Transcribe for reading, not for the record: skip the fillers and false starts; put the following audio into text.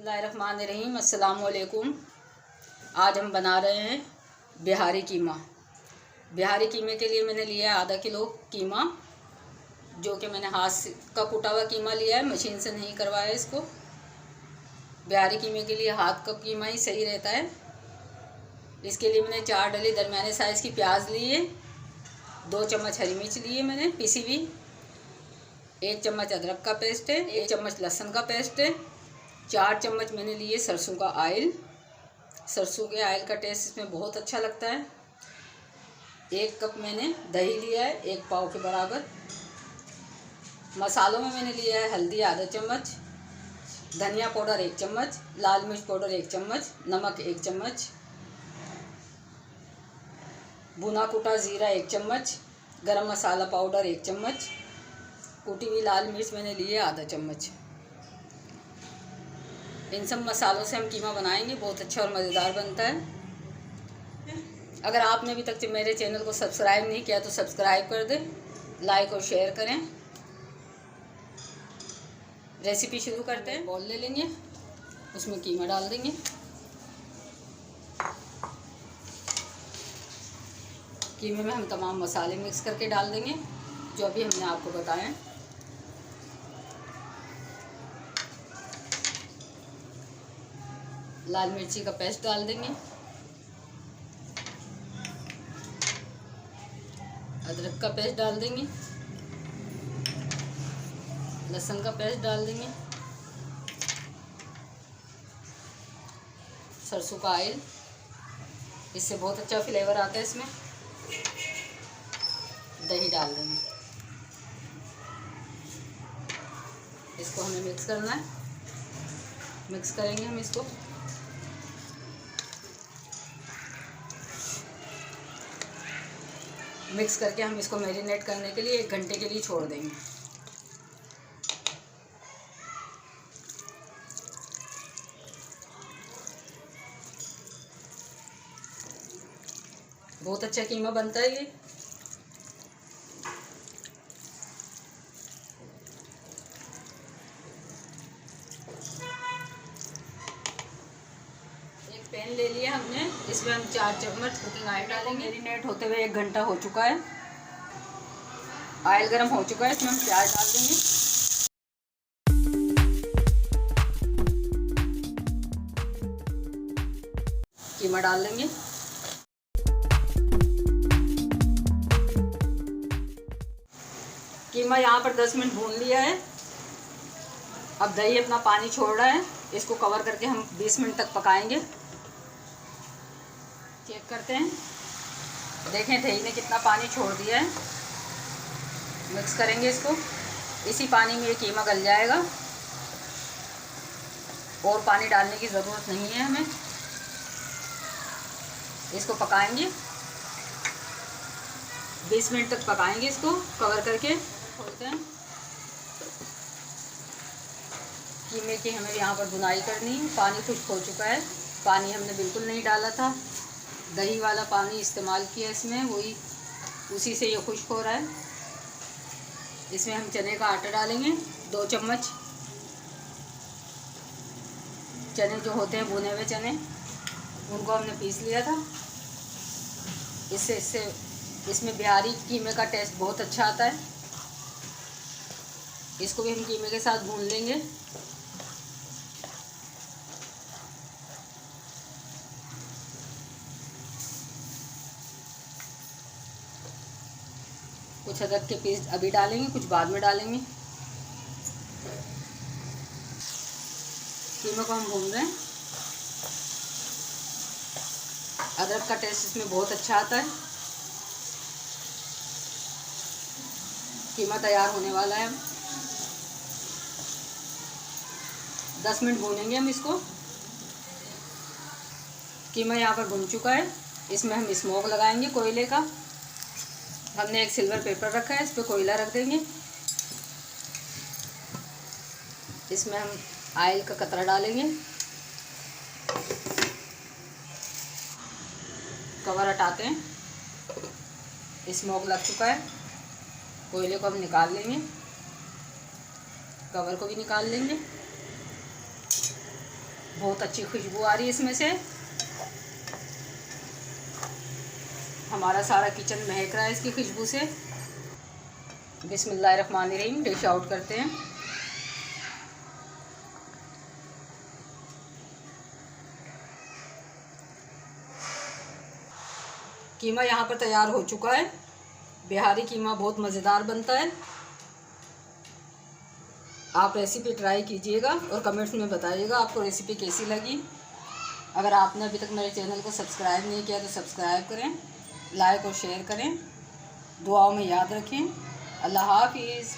बिस्मिल्लाहिर्रहमानिर्रहीम। अस्सलाम वालेकुम। आज हम बना रहे हैं बिहारी कीमा। बिहारी कीमे के लिए मैंने लिया है आधा किलो कीमा, जो कि मैंने हाथ का कुटा हुआ कीमा लिया है, मशीन से नहीं करवाया इसको। बिहारी कीमे के लिए हाथ का कीमा ही सही रहता है। इसके लिए मैंने 4 डली दरमियाने साइज़ की प्याज ली है, 2 चम्मच हरी मिर्च ली है मैंने पिसी हुई, 1 चम्मच अदरक का पेस्ट है, 1 चम्मच लहसुन का पेस्ट है, 4 चम्मच मैंने लिए सरसों का ऑयल। सरसों के ऑयल का टेस्ट इसमें बहुत अच्छा लगता है। 1 कप मैंने दही लिया है, 1 पाव के बराबर। मसालों में मैंने लिया है हल्दी आधा चम्मच, धनिया पाउडर 1 चम्मच, लाल मिर्च पाउडर 1 चम्मच, नमक 1 चम्मच, भुना कुटा ज़ीरा 1 चम्मच, गरम मसाला पाउडर 1 चम्मच, कुटी हुई लाल मिर्च मैंने लिए आधा चम्मच। इन सब मसालों से हम कीमा बनाएंगे, बहुत अच्छा और मज़ेदार बनता है। अगर आपने अभी तक मेरे चैनल को सब्सक्राइब नहीं किया तो सब्सक्राइब कर दें, लाइक और शेयर करें। रेसिपी शुरू करते हैं। बॉल ले लेंगे, उसमें कीमा डाल देंगे। कीमे में हम तमाम मसाले मिक्स करके डाल देंगे जो अभी हमने आपको बताएं। लाल मिर्ची का पेस्ट डाल देंगे, अदरक का पेस्ट डाल देंगे, लहसुन का पेस्ट डाल देंगे, सरसों का ऑयल, इससे बहुत अच्छा फ्लेवर आता है इसमें। दही डाल देंगे, इसको हमें मिक्स करना है। मिक्स करेंगे हम इसको। मिक्स करके हम इसको मैरिनेट करने के लिए 1 घंटे के लिए छोड़ देंगे। बहुत अच्छा कीमा बनता है ये। पैन ले लिया हमने, इसमें हम 4 चम्मच कुकिंग ऑयल डालेंगे। मैरिनेट होते हुए 1 घंटा हो चुका है। ऑयल गर्म हो चुका है, इसमें हम प्याज डाल देंगे। कीमा डाल देंगे। कीमा यहाँ पर 10 मिनट भून लिया है। अब दही अपना पानी छोड़ रहा है, इसको कवर करके हम 20 मिनट तक पकाएंगे। चेक करते हैं, देखें दही ने कितना पानी छोड़ दिया है। मिक्स करेंगे इसको। इसी पानी में ये कीमा गल जाएगा और पानी डालने की ज़रूरत नहीं है हमें। इसको पकाएंगे, 20 मिनट तक पकाएंगे इसको कवर करके। खोलते हैं। कीमे की हमें यहाँ पर भुनाई करनी है। पानी खुश्क हो चुका है, पानी हमने बिल्कुल नहीं डाला था, दही वाला पानी इस्तेमाल किया इसमें, वही उसी से ये खुश्क हो रहा है। इसमें हम चने का आटा डालेंगे 2 चम्मच। चने जो होते हैं भुने हुए चने, उनको हमने पीस लिया था। इससे इसमें बिहारी कीमे का टेस्ट बहुत अच्छा आता है। इसको भी हम कीमे के साथ भून लेंगे। कुछ अदरक के पीस अभी डालेंगे, कुछ बाद में डालेंगे। कीमे को हम भून रहे हैं। अदरक का टेस्ट इसमें बहुत अच्छा आता है। कीमा तैयार होने वाला है। 10 मिनट भूनेंगे हम इसको। कीमा यहाँ पर भुन चुका है। इसमें हम स्मोक लगाएंगे कोयले का। हमने एक सिल्वर पेपर रखा है, इस पर कोयला रख देंगे। इसमें हम ऑयल का कतरा डालेंगे। कवर हटाते हैं। स्मोक लग चुका है, कोयले को हम निकाल लेंगे, कवर को भी निकाल लेंगे। बहुत अच्छी खुशबू आ रही है इसमें से। हमारा सारा किचन महक रहा है इसकी खुशबू से। बिस्मिल्लाहिर्रहमानिर्रहीम, डिश आउट करते हैं। कीमा यहाँ पर तैयार हो चुका है। बिहारी कीमा बहुत मज़ेदार बनता है। आप रेसिपी ट्राई कीजिएगा और कमेंट्स में बताइएगा आपको रेसिपी कैसी लगी। अगर आपने अभी तक मेरे चैनल को सब्सक्राइब नहीं किया तो सब्सक्राइब करें, लाइक और शेयर करें। दुआओं में याद रखें। अल्लाह हाफिज़।